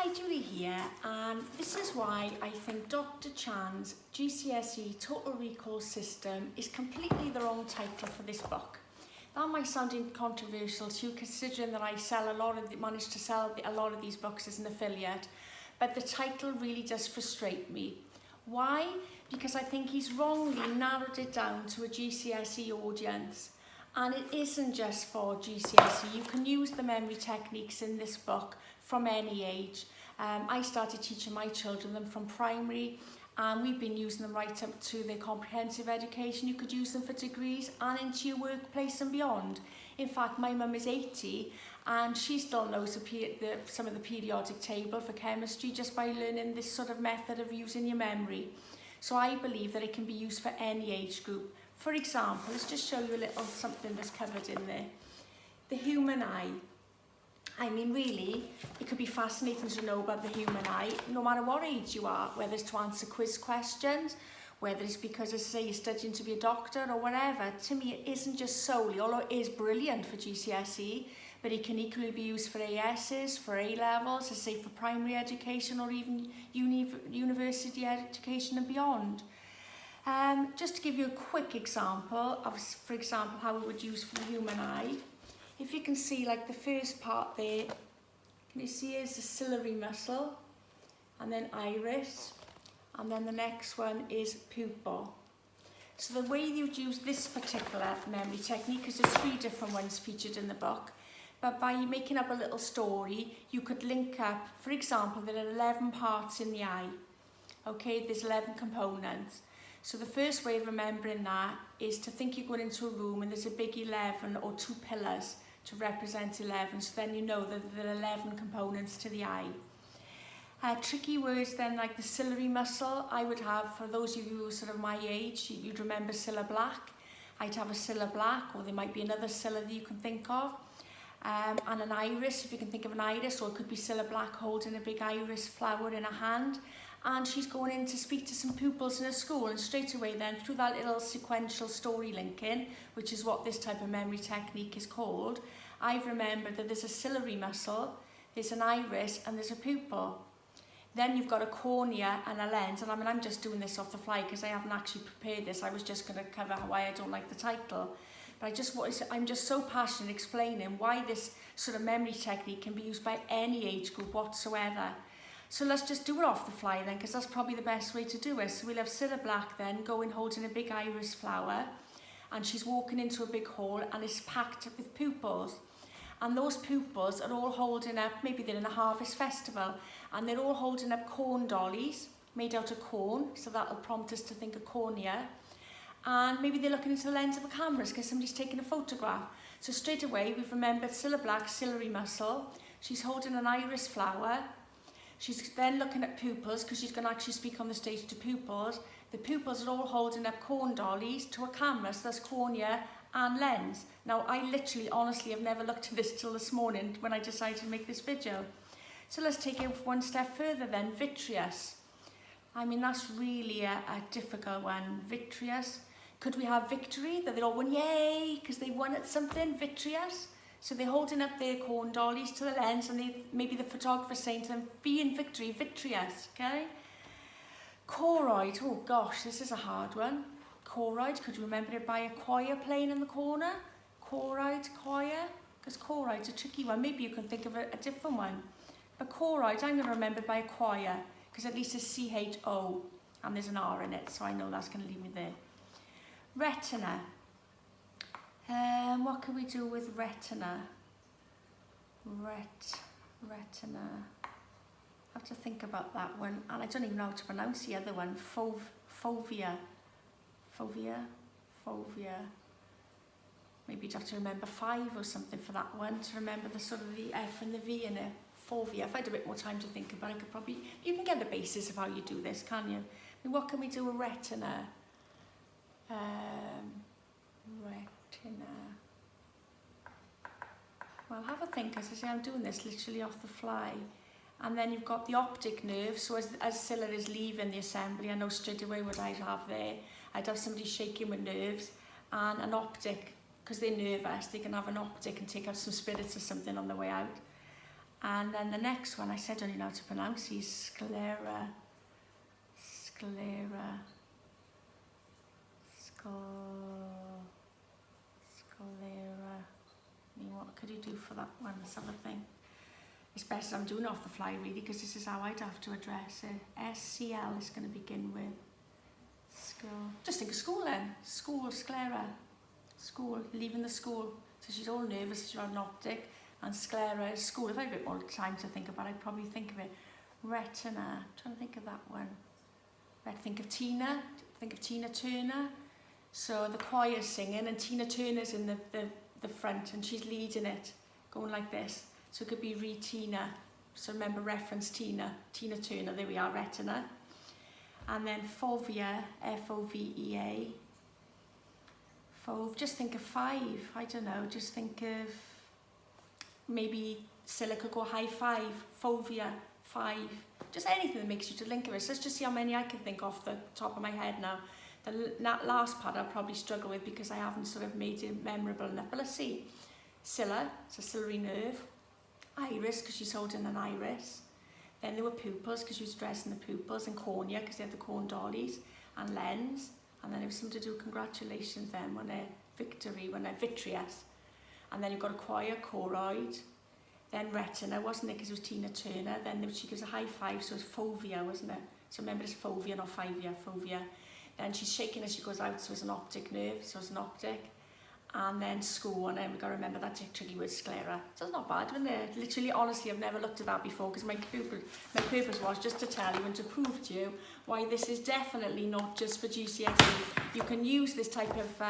Hi, Julie here, and this is why I think Dr. Chan's GCSE Total Recall System is completely the wrong title for this book. That might sound controversial to you, considering that I managed to sell a lot of these books as an affiliate, but the title really does frustrate me. Why? Because I think he's wrongly narrowed it down to a GCSE audience. And it isn't just for GCSE. You can use the memory techniques in this book from any age. I started teaching my children them from primary, and we've been using them right up to their comprehensive education. You could use them for degrees and into your workplace and beyond. In fact, my mum is 80 and she still knows some of the periodic table for chemistry just by learning this sort of method of using your memory. So I believe that it can be used for any age group. For example, let's just show you a little something that's covered in there. The human eye. I mean, really, it could be fascinating to know about the human eye, no matter what age you are, whether it's to answer quiz questions, whether it's because, as I say, you're studying to be a doctor or whatever. To me, it isn't just solely, although it is brilliant for GCSE, but it can equally be used for ASs, for A-levels, as say for primary education or even university education and beyond. Just to give you a quick example of, for example, how we would use for the human eye. If you can see, like the first part there, can you see is the ciliary muscle, and then iris, and then the next one is pupil. So the way you'd use this particular memory technique, because there's 3 different ones featured in the book, but by making up a little story, you could link up, for example, there are 11 parts in the eye. Okay, there's 11 components. So the first way of remembering that is to think you're going into a room and there's a big 11 or 2 pillars to represent 11. So then you know that there are 11 components to the eye. Tricky words then, like the ciliary muscle, I would have, for those of you who are sort of my age, you'd remember cilla black. I'd have a cilla black, or there might be another cilla that you can think of. And an iris, if you can think of an iris, or it could be cilla black holding a big iris flower in her hand. And she's going in to speak to some pupils in a school, and straight away then, through that little sequential story linking, which is what this type of memory technique is called, I've remembered that there's a ciliary muscle, there's an iris, and there's a pupil. Then you've got a cornea and a lens, and I mean, I'm just doing this off the fly because I haven't actually prepared this. I was just going to cover why I don't like the title. But I'm just so passionate explaining why this sort of memory technique can be used by any age group whatsoever. So let's just do it off the fly then, because that's probably the best way to do it. So we'll have Cilla Black then going holding a big iris flower, and she's walking into a big hall and it's packed with pupils. And those pupils are all holding up, maybe they're in a harvest festival, and they're all holding up corn dollies made out of corn, so that'll prompt us to think of cornea. And maybe they're looking into the lens of a camera because somebody's taking a photograph. So straight away we've remembered Cilla Black's ciliary muscle. She's holding an iris flower. She's then looking at pupils because she's going to actually speak on the stage to pupils. The pupils are all holding up corn dollies to a camera, so that's cornea and lens. Now, I literally, honestly, have never looked at this till this morning when I decided to make this video. So let's take it one step further then, vitreous. I mean, that's really a difficult one, vitreous. Could we have victory, that they're all won, yay, because they won at something, vitreous? So they're holding up their corn dollies to the lens, and maybe the photographer's saying to them, be in victory, vitreous, okay? Choroid, oh gosh, this is a hard one. Choroid, could you remember it by a choir playing in the corner? Choroid, choir, because choroid's a tricky one. Maybe you can think of a different one. But choroid, I'm going to remember it by a choir, because at least it's C-H-O, and there's an R in it, so I know that's going to leave me there. Retina. What can we do with retina? Retina. I have to think about that one, and I don't even know how to pronounce the other one. Fovea. Maybe you'd have to remember 5 or something for that one to remember the sort of the F and the V in it. Fovea. If I had a bit more time to think about it, I could probably. You can get the basis of how you do this, can you? I mean, what can we do with retina? Retina. Well, have a think. As I say, I'm doing this literally off the fly. And then you've got the optic nerve. So as Cilla is leaving the assembly, I know straight away what I'd have there. I'd have somebody shaking with nerves, and an optic, because they're nervous, they can have an optic and take out some spirits or something on the way out. And then the next one, I said I don't know how to pronounce these, sclera. I mean, what could you do for that one? Sort of thing. It's best I'm doing off the fly really, because this is how I'd have to address it. SCL is going to begin with. School. Just think of school then. School, sclera. School, leaving the school. So she's all nervous, she's got an optic. And sclera is school. If I had a bit more time to think about it, I'd probably think of it. Retina. I'm trying to think of that one. I'd think of Tina. Think of Tina Turner. So the choir's singing and Tina Turner's in the front and she's leading it, going like this. So it could be Tina. So remember, reference Tina Turner, there we are, retina. And then fovea, F-O-V-E-A. Fove, just think of 5, I don't know, just think of maybe Scylla could go high 5, fovea, 5. Just anything that makes you to think of it. So let's just see how many I can think off the top of my head now. The last part I'll probably struggle with because I haven't sort of made it memorable enough. But let's see. Scylla, it's a ciliary nerve. Iris, because she's holding an iris. Then there were pupils, because she was dressing the pupils. And cornea, because they had the corn dollies. And lens. And then it was something to do, congratulations then, when they're victory, when they're vitreous. And then you've got a choir, choroid. Then retina, wasn't it, because it was Tina Turner. Then she gives a high 5, so it's fovea, wasn't it? So remember it's fovea, not fivea, fovea. Then she's shaking as she goes out, so it's an optic nerve, so it's an optic. And then school, and then we've got to remember that tricky word, sclera. So it's not bad, isn't it? Literally, honestly, I've never looked at that before, because my purpose was just to tell you and to prove to you why this is definitely not just for GCSE. You can use this type of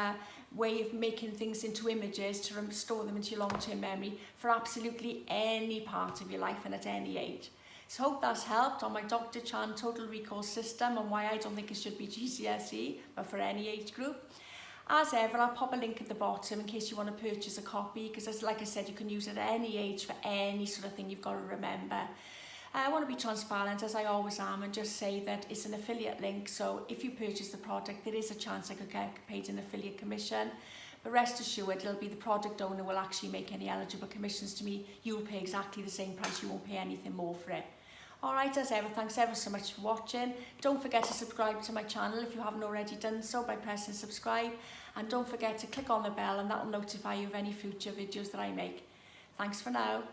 way of making things into images to store them into your long-term memory for absolutely any part of your life and at any age. So hope that's helped on my Dr. Chan total recall system and why I don't think it should be GCSE, but for any age group. As ever, I'll pop a link at the bottom in case you want to purchase a copy, because like I said, you can use it at any age for any sort of thing you've got to remember. I want to be transparent, as I always am, and just say that it's an affiliate link, so if you purchase the product, there is a chance I could get paid an affiliate commission. But rest assured, it'll be the product owner will actually make any eligible commissions to me. You'll pay exactly the same price, you won't pay anything more for it. Alright, as ever, thanks ever so much for watching. Don't forget to subscribe to my channel if you haven't already done so by pressing subscribe. And don't forget to click on the bell and that will notify you of any future videos that I make. Thanks for now.